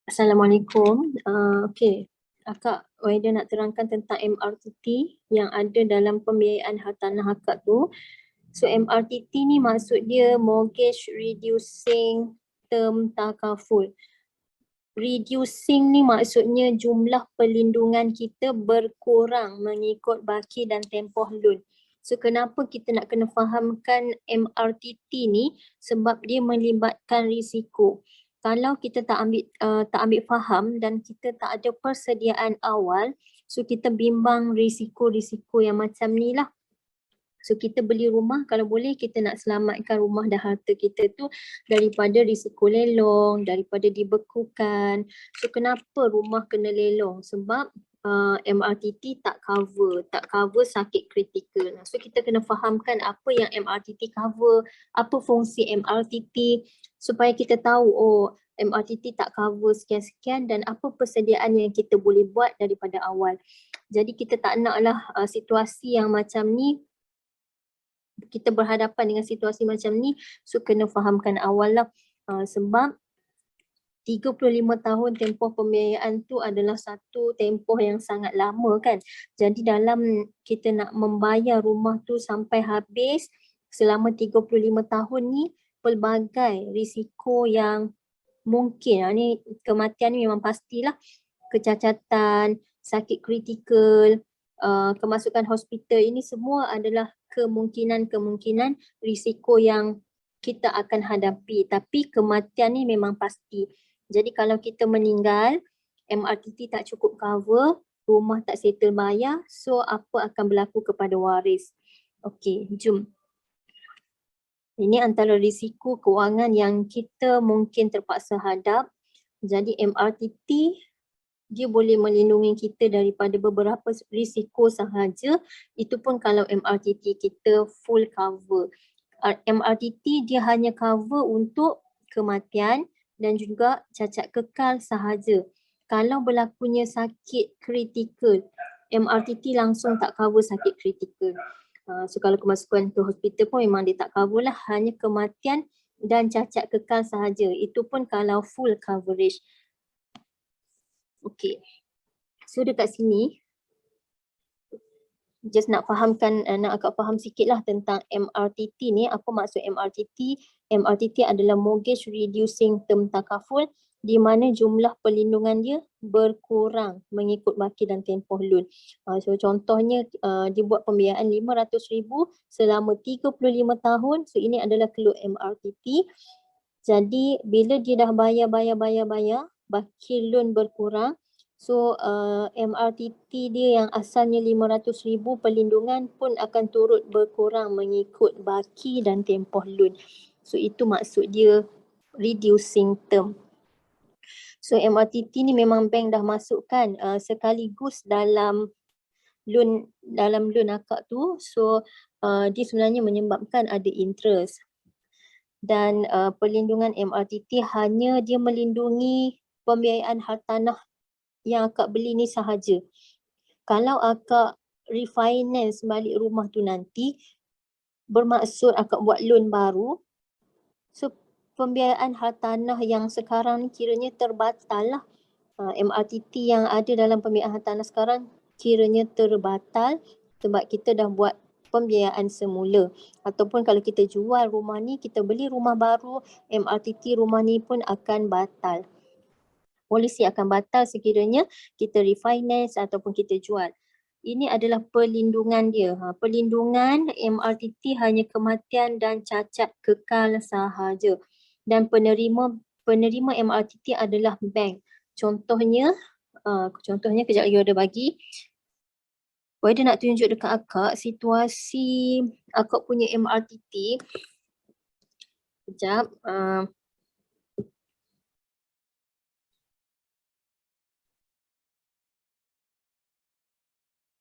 Assalamualaikum. Okey, Akak Waida nak terangkan tentang MRTT yang ada dalam pembiayaan hartanah akak tu. So MRTT ni maksud dia Mortgage Reducing Term Takaful. Reducing ni maksudnya jumlah perlindungan kita berkurang mengikut baki dan tempoh loan. So kenapa kita nak kena fahamkan MRTT ni? Sebab dia melibatkan risiko. Kalau kita tak ambil faham dan kita tak ada persediaan awal, so kita bimbang risiko-risiko yang macam ni lah. So kita beli rumah, kalau boleh kita nak selamatkan rumah dan harta kita tu daripada risiko lelong, daripada dibekukan. So kenapa rumah kena lelong? Sebab MRTT tak cover sakit kritikal. So kita kena fahamkan apa yang MRTT cover, apa fungsi MRTT supaya kita tahu MRTT tak cover sekian-sekian dan apa persediaan yang kita boleh buat daripada awal. Jadi kita tak naklah situasi yang macam ni, kita berhadapan dengan situasi macam ni, so kena fahamkan awal lah. Sebab 35 tahun tempoh pembiayaan tu adalah satu tempoh yang sangat lama kan. Jadi dalam kita nak membayar rumah tu sampai habis selama 35 tahun ni, pelbagai risiko yang mungkin, ni kematian ni memang pastilah, kecacatan, sakit kritikal, kemasukan hospital, ini semua adalah kemungkinan risiko yang kita akan hadapi. Tapi kematian ni memang pasti. Jadi kalau kita meninggal, MRTT tak cukup cover, rumah tak settle bayar, so apa akan berlaku kepada waris? Okey, jom. Ini antara risiko kewangan yang kita mungkin terpaksa hadap. Jadi MRTT dia boleh melindungi kita daripada beberapa risiko sahaja, itu pun kalau MRTT kita full cover. MRTT dia hanya cover untuk kematian dan juga cacat kekal sahaja. Kalau berlakunya sakit kritikal, MRTT langsung tak cover sakit kritikal. So kalau kemasukan ke hospital pun memang dia tak cover lah, hanya kematian dan cacat kekal sahaja. Itu pun kalau full coverage. Okey. So dekat sini just nak fahamkan, nak agak faham sikit lah tentang MRTT ni. Apa maksud MRTT? MRTT adalah Mortgage Reducing Term Takaful, di mana jumlah perlindungan dia berkurang mengikut baki dan tempoh loan. So contohnya dia buat pembiayaan 500,000 selama 35 tahun. So ini adalah keluar MRTT. Jadi bila dia dah bayar, baki loan berkurang. So MRTT dia yang asalnya 500,000 perlindungan pun akan turut berkurang mengikut baki dan tempoh loan. So itu maksud dia reducing term. So MRTT ni memang bank dah masukkan sekaligus dalam loan akak tu. So dia sebenarnya menyebabkan ada interest. Dan perlindungan MRTT hanya dia melindungi pembiayaan hartanah yang akak beli ni sahaja. Kalau akak refinance balik rumah tu nanti, bermaksud akak buat loan baru, so pembiayaan hartanah yang sekarang ni kiranya terbatal lah. MRTT yang ada dalam pembiayaan hartanah sekarang kiranya terbatal sebab kita dah buat pembiayaan semula. Ataupun kalau kita jual rumah ni, kita beli rumah baru, MRTT rumah ni pun akan batal. Polisi akan batal sekiranya kita refinance ataupun kita jual. Ini adalah perlindungan dia. Perlindungan MRTT hanya kematian dan cacat kekal sahaja. Dan penerima MRTT adalah bank. Contohnya kejap lagi ada bagi. Waida nak tunjuk dekat akak situasi akak punya MRTT. Kejap.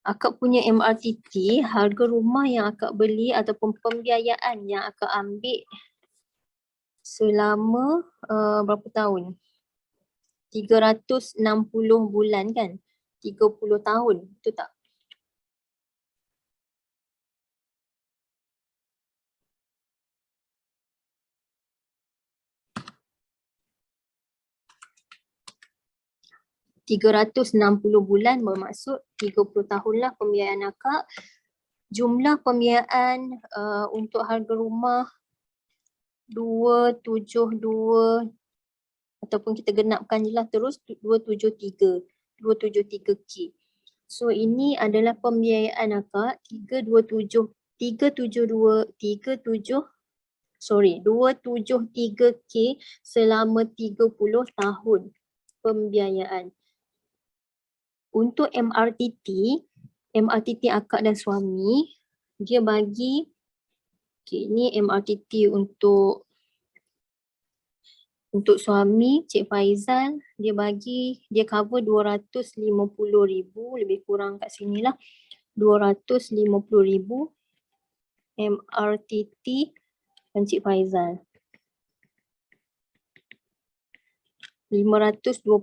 Akak punya MRTT, harga rumah yang akak beli ataupun pembiayaan yang akak ambil selama berapa tahun? 360 bulan kan? 30 tahun, betul tak? 360 bulan bermaksud 30 tahun lah pembiayaan akak. Jumlah pembiayaan untuk harga rumah 272 ataupun kita genapkan je lah terus 273K. So ini adalah pembiayaan akak 273K selama 30 tahun pembiayaan. Untuk MRTT akak dan suami, dia bagi, ini MRTT untuk suami, Cik Faizal, dia cover 250,000, lebih kurang kat sini lah, 250,000 MRTT dan Cik Faizal. 520,000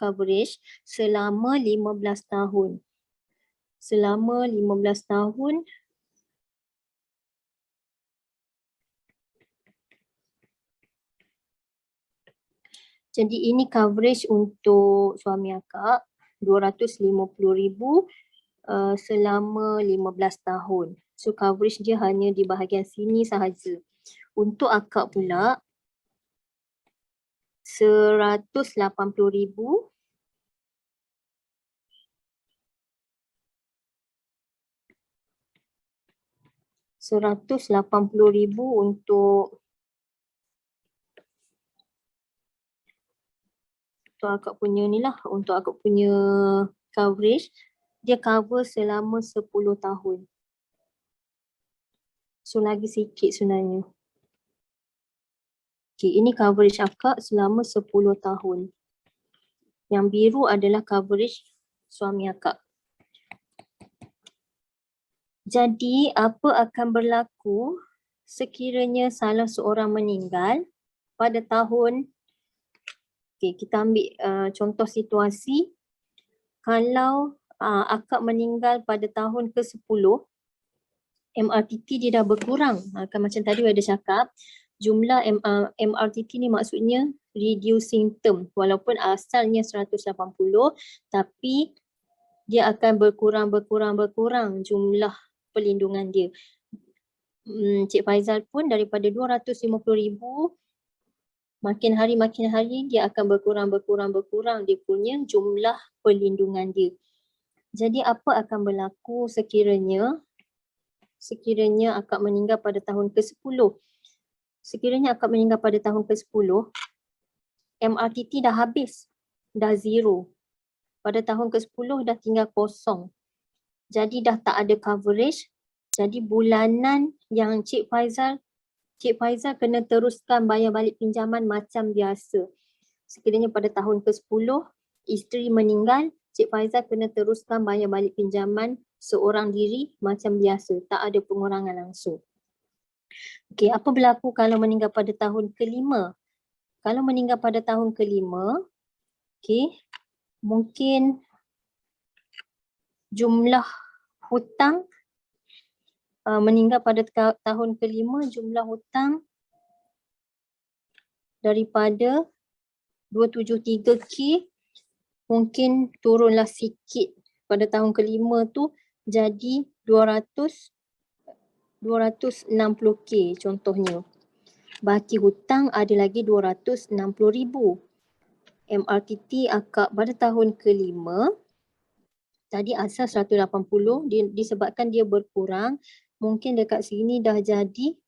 coverage selama 15 tahun. Selama 15 tahun jadi ini coverage untuk suami akak 250,000 selama 15 tahun. So coverage dia hanya di bahagian sini sahaja. Untuk akak pula 180,000 untuk akak punya ni lah, untuk akak punya coverage, dia cover selama 10 tahun. So lagi sikit sebenarnya. Okay, ini coverage akak selama 10 tahun. Yang biru adalah coverage suami akak. Jadi apa akan berlaku sekiranya salah seorang meninggal pada tahun, kita ambil contoh situasi, kalau akak meninggal pada tahun ke-10, MRTT dia dah berkurang. Kan macam tadi ada cakap, jumlah MRTT ni maksudnya reducing term. Walaupun asalnya 180, tapi dia akan berkurang jumlah perlindungan dia. Cik Faizal pun daripada 250,000 makin hari dia akan berkurang dia punya jumlah perlindungan dia. Jadi apa akan berlaku sekiranya akak meninggal pada tahun ke-10? Sekiranya akak meninggal pada tahun ke-10, MRTT dah habis, dah zero. Pada tahun ke-10 dah tinggal kosong. Jadi dah tak ada coverage. Jadi bulanan yang Cik Faizal kena teruskan bayar balik pinjaman macam biasa. Sekiranya pada tahun ke-10 isteri meninggal, Cik Faizal kena teruskan bayar balik pinjaman seorang diri macam biasa, tak ada pengurangan langsung. Okey, apa berlaku kalau meninggal pada tahun ke-5? Kalau meninggal pada tahun ke-5, mungkin jumlah hutang meninggal pada tahun ke-5, jumlah hutang daripada 273K mungkin turunlah sikit pada tahun ke-5 tu jadi 260K contohnya. Baki hutang ada lagi 260,000. MRTT akak pada tahun ke-5 tadi asal 180, disebabkan dia berkurang, mungkin dekat sini dah jadi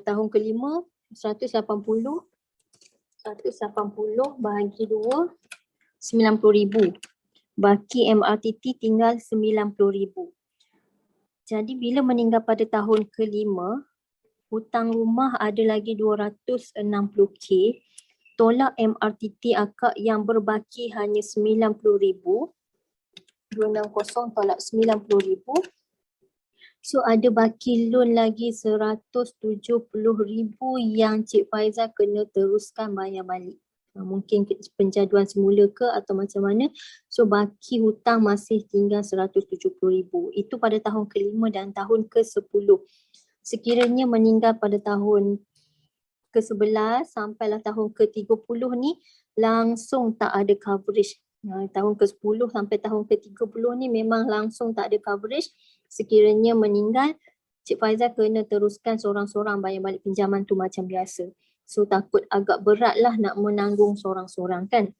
tahun ke-5 180 bahagi 2 90,000. Baki MRTT tinggal 90,000. Jadi bila meninggal pada tahun ke-5, hutang rumah ada lagi 260K, tolak MRTT akak yang berbaki hanya 90,000, 260 tolak 90,000. So ada baki loan lagi 170,000 yang Cik Faizal kena teruskan bayar balik. Mungkin penjaduan semula ke atau macam mana. So baki hutang masih tinggal 170,000. Itu pada tahun ke-5 dan tahun ke-10. Sekiranya meninggal pada tahun ke-11 sampailah tahun ke-30 ni langsung tak ada coverage. Tahun ke-10 sampai tahun ke-30 ni memang langsung tak ada coverage. Sekiranya meninggal, Cik Faizal kena teruskan seorang-seorang bayar balik pinjaman tu macam biasa. So takut agak berat lah nak menanggung seorang-seorang kan.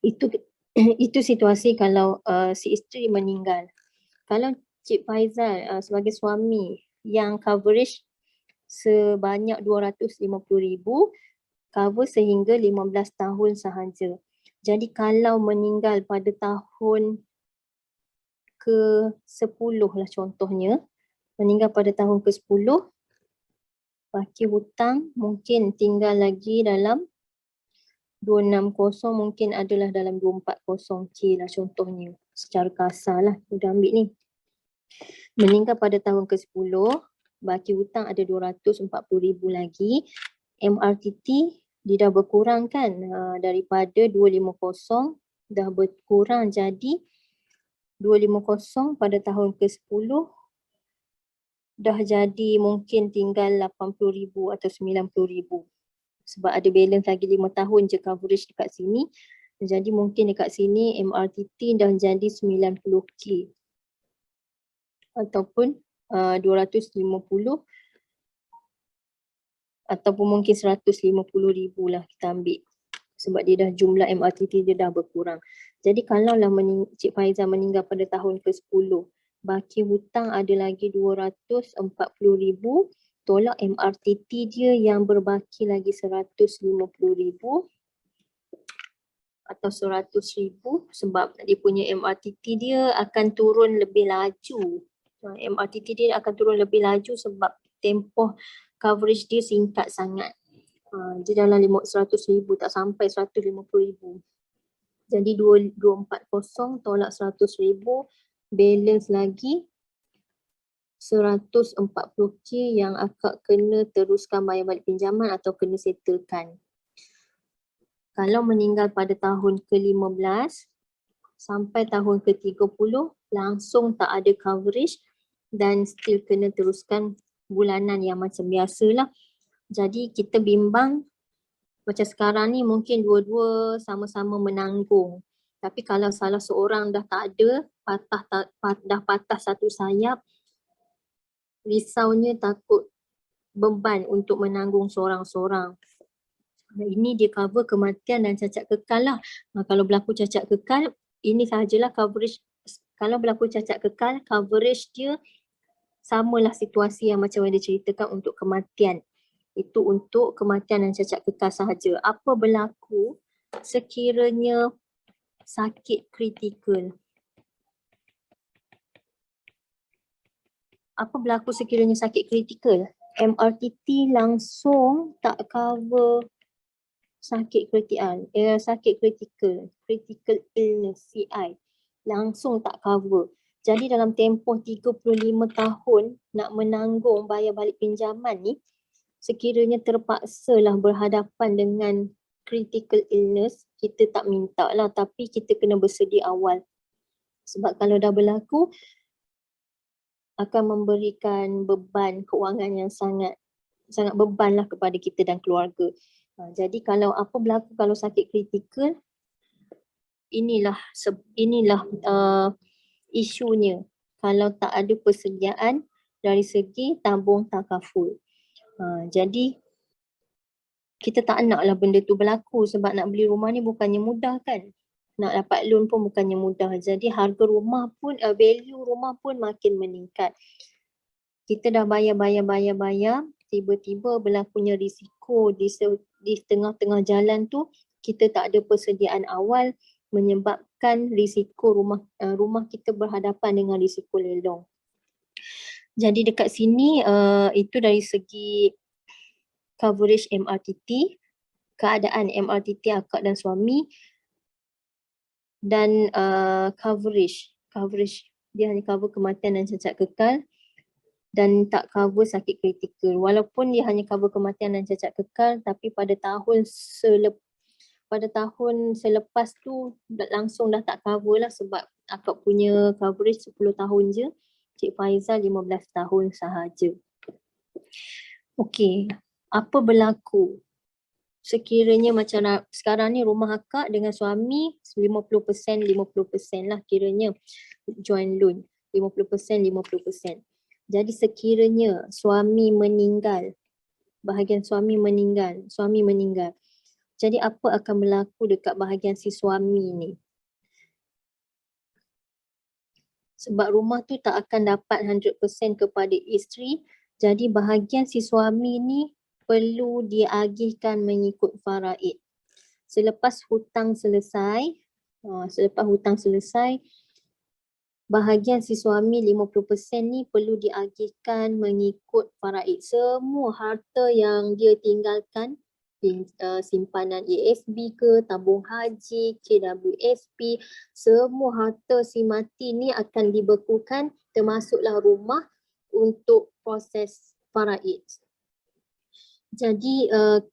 Itu itu situasi kalau si isteri meninggal. Kalau Cik Faizal sebagai suami yang coverage sebanyak 250,000, cover sehingga 15 tahun sahaja. Jadi kalau meninggal pada tahun ke-10 lah contohnya, meninggal pada tahun ke-10, baki hutang mungkin tinggal lagi dalam 260, mungkin adalah dalam 240K lah contohnya. Secara kasar lah, udah ambil ni. Meninggal pada tahun ke-10, baki hutang ada 240,000 lagi. MRTT dia dah berkurang kan, daripada 250 dah berkurang jadi 250 pada tahun ke-10 dah jadi mungkin tinggal 80,000 atau 90,000. Sebab ada balance lagi 5 tahun je coverage dekat sini. Jadi mungkin dekat sini MRTT dah jadi 90K. Ataupun 250 ataupun mungkin 150,000 lah kita ambil. Sebab dia dah jumlah MRTT dia dah berkurang. Jadi kalau lah Cik Faizal meninggal pada tahun ke-10, baki hutang ada lagi 240,000, tolak MRTT dia yang berbaki lagi 150,000 atau 100,000 sebab dia punya MRTT dia akan turun lebih laju. MRTT dia akan turun lebih laju sebab tempoh coverage dia singkat sangat. Dia dalam 100,000 tak sampai 150,000. Jadi 240 tolak 100,000, balance lagi 140K yang akak kena teruskan bayar balik pinjaman atau kena settlekan. Kalau meninggal pada tahun ke-15 sampai tahun ke-30 langsung tak ada coverage dan still kena teruskan bulanan yang macam biasalah. Jadi kita bimbang macam sekarang ni mungkin dua-dua sama-sama menanggung. Tapi kalau salah seorang dah tak ada, dah patah satu sayap, risaunya takut beban untuk menanggung seorang-seorang. Ini dia cover kematian dan cacat kekal lah. Kalau berlaku cacat kekal, ini sahajalah coverage. Kalau berlaku cacat kekal, coverage dia samalah situasi yang macam yang diceritakan untuk kematian. Itu untuk kematian dan cacat kekal sahaja. Apa berlaku sekiranya sakit kritikal? Apa berlaku sekiranya sakit kritikal? MRTT langsung tak cover sakit kritikal, critical illness, CI. Langsung tak cover. Jadi dalam tempoh 35 tahun nak menanggung bayar balik pinjaman ni, sekiranya terpaksalah berhadapan dengan critical illness, kita tak minta lah tapi kita kena bersedia awal. Sebab kalau dah berlaku, akan memberikan beban kewangan yang sangat beban lah kepada kita dan keluarga. Jadi kalau apa berlaku kalau sakit kritikal, inilah isunya. Kalau tak ada persediaan dari segi tabung takaful. Jadi kita tak nak lah benda tu berlaku sebab nak beli rumah ni bukannya mudah kan. Nak dapat loan pun bukannya mudah. Jadi harga rumah pun, value rumah pun makin meningkat. Kita dah bayar, tiba-tiba berlakunya risiko di tengah-tengah jalan tu, kita tak ada persediaan awal menyebabkan risiko rumah kita berhadapan dengan risiko lelong. Jadi dekat sini itu dari segi coverage MRTT, keadaan MRTT akak dan suami, dan coverage dia hanya cover kematian dan cacat kekal dan tak cover sakit kritikal. Walaupun dia hanya cover kematian dan cacat kekal, tapi pada tahun selepas tu langsung dah tak cover lah sebab akak punya coverage 10 tahun je, Cik Faizal 15 tahun sahaja. Okey, apa berlaku sekiranya macam sekarang ni rumah akak dengan suami 50% 50% lah kiranya joint loan 50% 50%. Jadi sekiranya suami meninggal, bahagian suami meninggal. Jadi apa akan berlaku dekat bahagian si suami ni? Sebab rumah tu tak akan dapat 100% kepada isteri, jadi bahagian si suami ni perlu diagihkan mengikut faraid. Selepas hutang selesai, bahagian si suami 50% ni perlu diagihkan mengikut faraid. Semua harta yang dia tinggalkan, simpanan ASB ke, tabung haji, KWSP, semua harta si mati ni akan dibekukan, termasuklah rumah untuk proses faraid. Jadi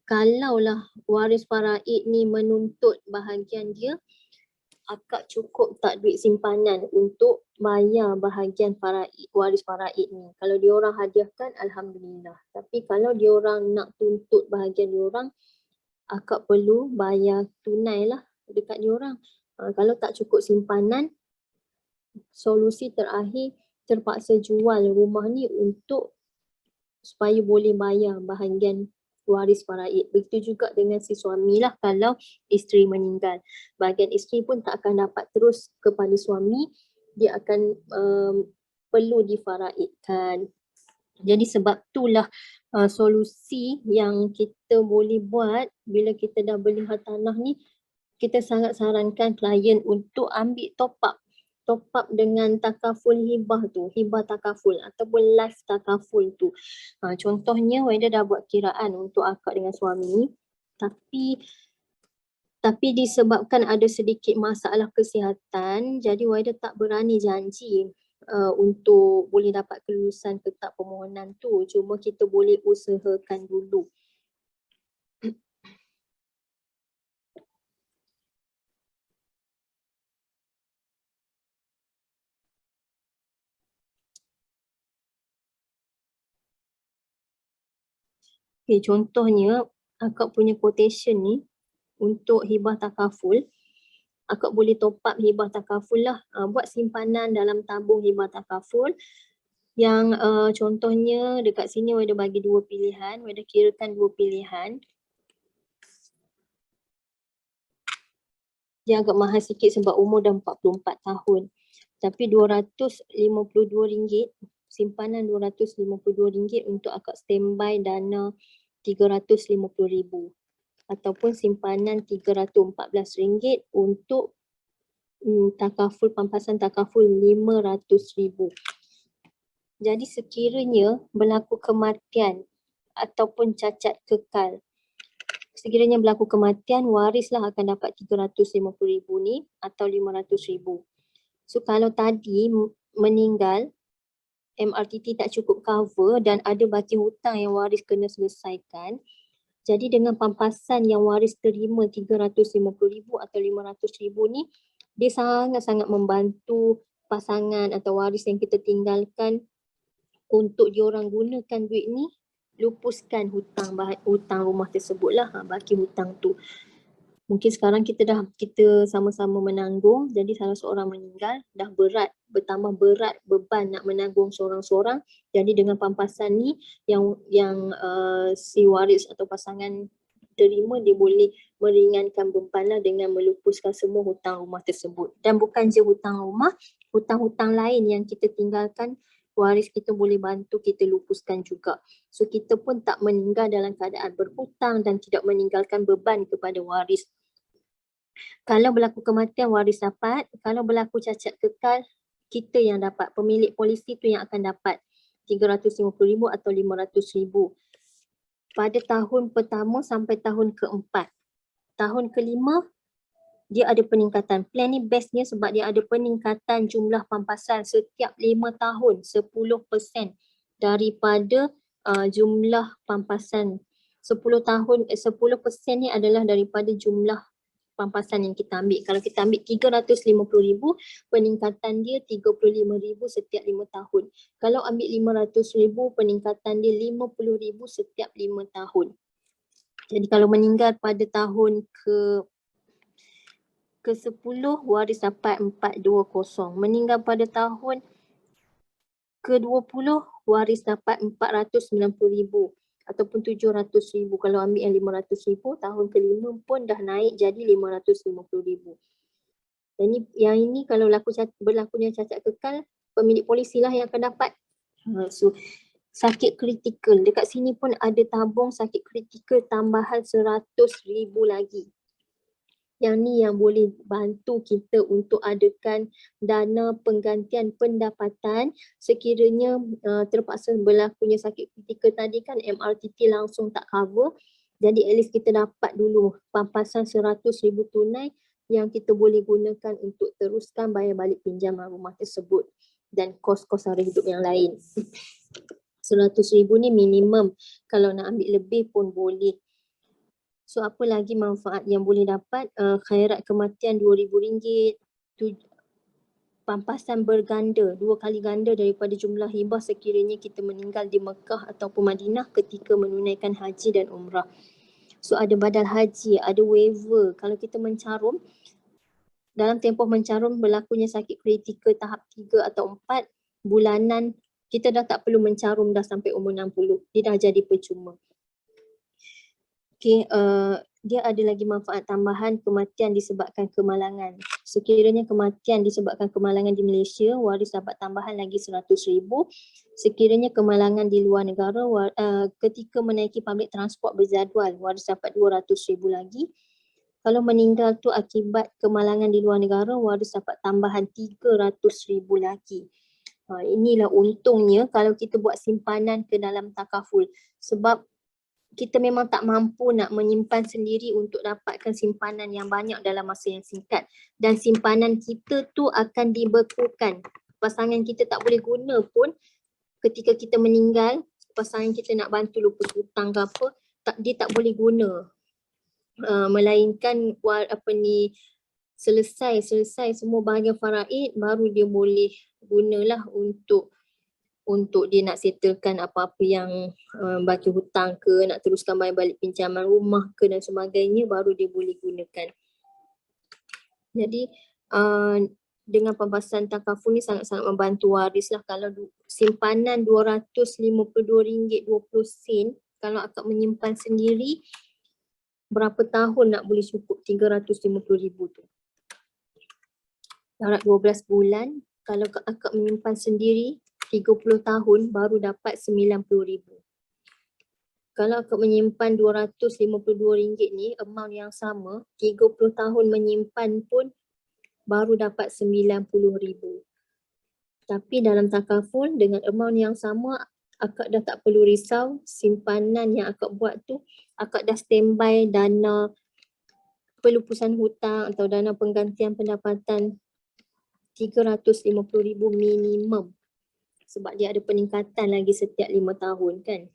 kalaulah waris faraid ni menuntut bahagian dia, akak cukup tak duit simpanan untuk bayar bahagian faraid, waris faraid ni. Kalau diorang hadiahkan, alhamdulillah. Tapi kalau diorang nak tuntut bahagian diorang, akak perlu bayar tunai lah dekat diorang. Kalau tak cukup simpanan, solusi terakhir terpaksa jual rumah ni untuk supaya boleh bayar bahagian waris faraid. Begitu juga dengan si suami lah kalau isteri meninggal. Bahagian isteri pun tak akan dapat terus kepada suami, dia akan perlu difaraidkan. Jadi sebab itulah solusi yang kita boleh buat bila kita dah beli hartanah ni, kita sangat sarankan klien untuk ambil top up dengan takaful hibah tu, hibah takaful ataupun life takaful tu. Contohnya Waida dah buat kiraan untuk akak dengan suami, tapi disebabkan ada sedikit masalah kesihatan, jadi Waida tak berani janji untuk boleh dapat kelulusan tetap permohonan tu. Cuma kita boleh usahakan dulu. Okay, contohnya akak punya quotation ni untuk hibah takaful, akak boleh top up hibah takaful lah. Buat simpanan dalam tabung hibah takaful yang contohnya dekat sini Waida bagi dua pilihan, Waida kirakan dua pilihan. Dia agak mahal sikit sebab umur dah 44 tahun. Tapi RM252, simpanan RM252 untuk akak standby dana RM350,000. Ataupun simpanan RM314 untuk takaful, pampasan takaful RM500,000. Jadi sekiranya berlaku kematian ataupun cacat kekal, sekiranya berlaku kematian, warislah akan dapat RM350,000 ni atau RM500,000. So kalau tadi meninggal, MRTT tak cukup cover dan ada baki hutang yang waris kena selesaikan, jadi dengan pampasan yang waris terima RM350,000 atau RM500,000 ni, dia sangat-sangat membantu pasangan atau waris yang kita tinggalkan untuk diorang gunakan duit ni, lupuskan hutang rumah tersebut lah, baki hutang tu. Mungkin sekarang kita sama-sama menanggung, jadi salah seorang meninggal, dah bertambah berat beban nak menanggung seorang-seorang. Jadi dengan pampasan ni yang si waris atau pasangan terima, dia boleh meringankan beban lah dengan melupuskan semua hutang rumah tersebut. Dan bukan je hutang rumah, hutang-hutang lain yang kita tinggalkan, waris kita boleh bantu kita lupuskan juga. So kita pun tak meninggal dalam keadaan berhutang dan tidak meninggalkan beban kepada waris. Kalau berlaku kematian, waris dapat. Kalau berlaku cacat kekal, kita yang dapat. Pemilik polisi tu yang akan dapat RM350,000 atau RM500,000 pada tahun pertama sampai tahun keempat. Tahun kelima, dia ada peningkatan. Plan ni bestnya sebab dia ada peningkatan jumlah pampasan setiap 5 tahun, 10% daripada jumlah pampasan. 10% ni adalah daripada jumlah pampasan yang kita ambil. Kalau kita ambil 350,000, peningkatan dia 35,000 setiap 5 tahun. Kalau ambil 500,000, peningkatan dia 50,000 setiap 5 tahun. Jadi kalau meninggal pada tahun ke-10, waris dapat 420. Meninggal pada tahun ke-20, waris dapat 490,000 ataupun 700,000. Kalau ambil yang 500,000, tahun ke-5 pun dah naik jadi 550,000. Yang ini kalau berlakunya cacat kekal, pemilik polisi lah yang akan dapat. So, sakit kritikal. Dekat sini pun ada tabung sakit kritikal tambahan 100,000 lagi. Yang ni yang boleh bantu kita untuk adakan dana penggantian pendapatan sekiranya terpaksa berlakunya sakit kritikal tadi kan MRTT langsung tak cover. Jadi at least kita dapat dulu pampasan 100,000 tunai yang kita boleh gunakan untuk teruskan bayar balik pinjaman rumah tersebut dan kos-kos sara hidup yang lain. 100,000 ni minimum, kalau nak ambil lebih pun boleh. So apa lagi manfaat yang boleh dapat? Khairat kematian RM2,000, pampasan berganda, 2 kali ganda daripada jumlah hibah sekiranya kita meninggal di Mekah ataupun Madinah ketika menunaikan haji dan umrah. So ada badal haji, ada waiver. Kalau kita mencarum, dalam tempoh mencarum berlakunya sakit kritikal tahap 3 atau 4, bulanan kita dah tak perlu mencarum dah sampai umur 60. Dia dah jadi percuma. Okay, dia ada lagi manfaat tambahan kematian disebabkan kemalangan. Sekiranya kematian disebabkan kemalangan di Malaysia, waris dapat tambahan lagi 100,000. Sekiranya kemalangan di luar negara, ketika menaiki public transport berjadual, waris dapat 200,000 lagi. Kalau meninggal tu akibat kemalangan di luar negara, waris dapat tambahan 300,000 lagi. Inilah untungnya kalau kita buat simpanan ke dalam takaful. Sebab kita memang tak mampu nak menyimpan sendiri untuk dapatkan simpanan yang banyak dalam masa yang singkat. Dan simpanan kita tu akan dibekukan. Pasangan kita tak boleh guna pun ketika kita meninggal, pasangan kita nak bantu lupa hutang ke apa, dia tak boleh guna. Melainkan selesai semua bahagian faraid, baru dia boleh gunalah untuk dia nak settlekan apa-apa yang baki hutang ke, nak teruskan bayar balik pinjaman rumah ke dan sebagainya, baru dia boleh gunakan. Jadi dengan pampasan takaful ni sangat-sangat membantu waris lah. Kalau simpanan RM252.20 kalau akak menyimpan sendiri, berapa tahun nak boleh cukup 350,000 tu? Darab 12 bulan, kalau akak menyimpan sendiri 30 tahun baru dapat 90,000. Kalau akak menyimpan RM252 ni, amount yang sama, 30 tahun menyimpan pun baru dapat 90,000. Tapi dalam takaful dengan amount yang sama, akak dah tak perlu risau. Simpanan yang akak buat tu, akak dah standby dana pelupusan hutang atau dana penggantian pendapatan 350,000 minimum. Sebab dia ada peningkatan lagi setiap 5 tahun kan.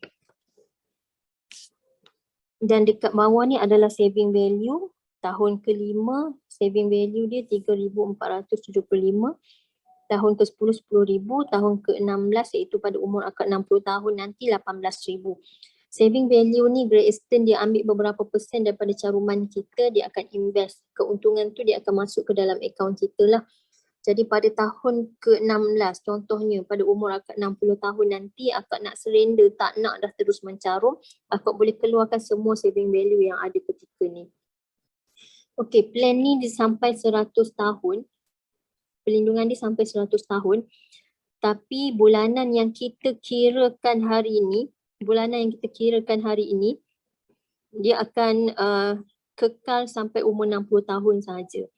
Dan dekat bawah ni adalah saving value. Tahun ke-5 saving value dia 3,475. Tahun ke-10 10,000. Tahun ke-16 iaitu pada umur akak 60 tahun nanti 18,000. Saving value ni Great Eastern dia ambil beberapa persen daripada caruman kita, dia akan invest. Keuntungan tu dia akan masuk ke dalam akaun kita lah. Jadi pada tahun ke-16 contohnya pada umur akak 60 tahun nanti, akak nak surrender, tak nak dah terus mencarum, akak boleh keluarkan semua saving value yang ada ketika ni. Okey, plan ni dia sampai 100 tahun. Perlindungan dia sampai 100 tahun. Tapi bulanan yang kita kirakan hari ini, dia akan kekal sampai umur 60 tahun sahaja.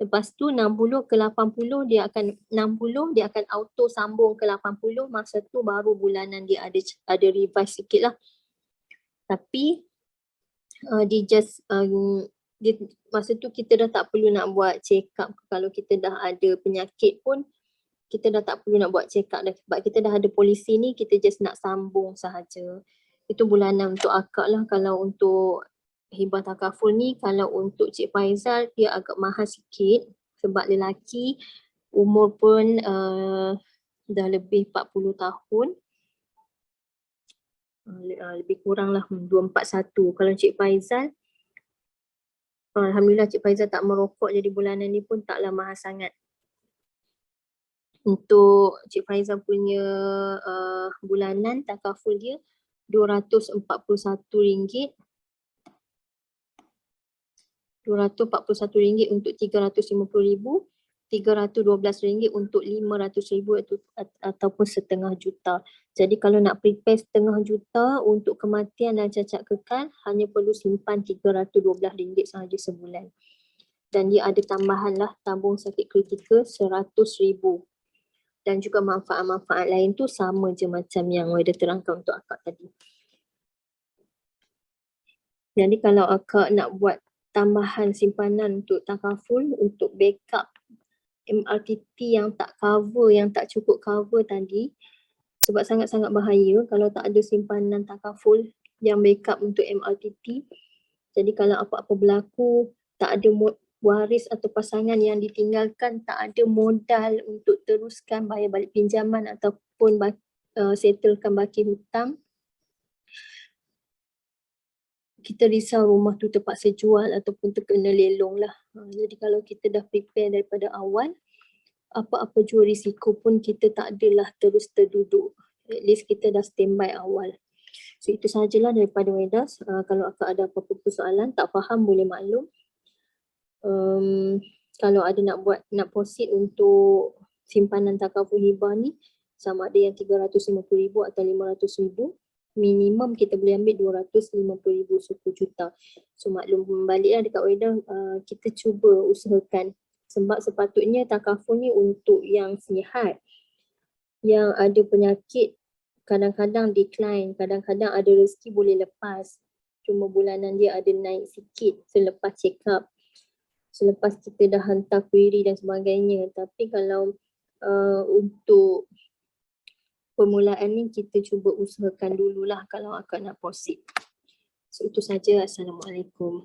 Lepas tu 60 ke 80 dia akan auto sambung ke 80, masa tu baru bulanan dia ada revise sikit lah. Tapi masa tu kita dah tak perlu nak buat check up. Kalau kita dah ada penyakit pun kita dah tak perlu nak buat check up dah, sebab kita dah ada polisi ni, kita just nak sambung sahaja. Itu bulanan untuk akak lah. Kalau untuk hibah takaful ni kalau untuk Cik Faizal dia agak mahal sikit sebab lelaki umur pun dah lebih 40 tahun. Lebih kurang lah 241. Kalau Cik Faizal, Alhamdulillah Cik Faizal tak merokok jadi bulanan ni pun taklah mahal sangat. Untuk Cik Faizal punya bulanan takaful dia RM241. RM241 untuk 350,000, RM312 untuk 500,000 ataupun setengah juta. Jadi kalau nak prepare setengah juta untuk kematian dan cacat kekal hanya perlu simpan RM312 sahaja sebulan. Dan dia ada tambahan lah tabung sakit kritikal RM100,000. Dan juga manfaat-manfaat lain tu sama je macam yang Waida terangkan untuk akak tadi. Jadi kalau akak nak buat tambahan simpanan untuk takaful, untuk backup MRTT yang tak cover, yang tak cukup cover tadi, sebab sangat-sangat bahaya kalau tak ada simpanan takaful yang backup untuk MRTT. Jadi kalau apa-apa berlaku, tak ada waris atau pasangan yang ditinggalkan, tak ada modal untuk teruskan bayar balik pinjaman ataupun settlekan baki hutang, kita risau rumah tu terpaksa jual ataupun terkena lelong lah. Jadi kalau kita dah prepare daripada awal, apa-apa jua risiko pun kita tak adalah terus terduduk. At least kita dah standby awal. So itu sahajalah daripada Waida. Kalau akak ada apa-apa persoalan, tak faham boleh maklum. Kalau ada nak proceed untuk simpanan takaful hibah ni, sama ada yang 350,000 atau 500,000, minimum kita boleh ambil 250,000 1 juta. So maklum baliklah dekat Waida, kita cuba usahakan sebab sepatutnya takaful ni untuk yang sihat. Yang ada penyakit kadang-kadang decline, kadang-kadang ada rezeki boleh lepas. Cuma bulanan dia ada naik sikit selepas check up, selepas kita dah hantar query dan sebagainya. Tapi kalau untuk permulaan ni kita cuba usahakan dululah kalau akak nak proceed. So itu saja. Assalamualaikum.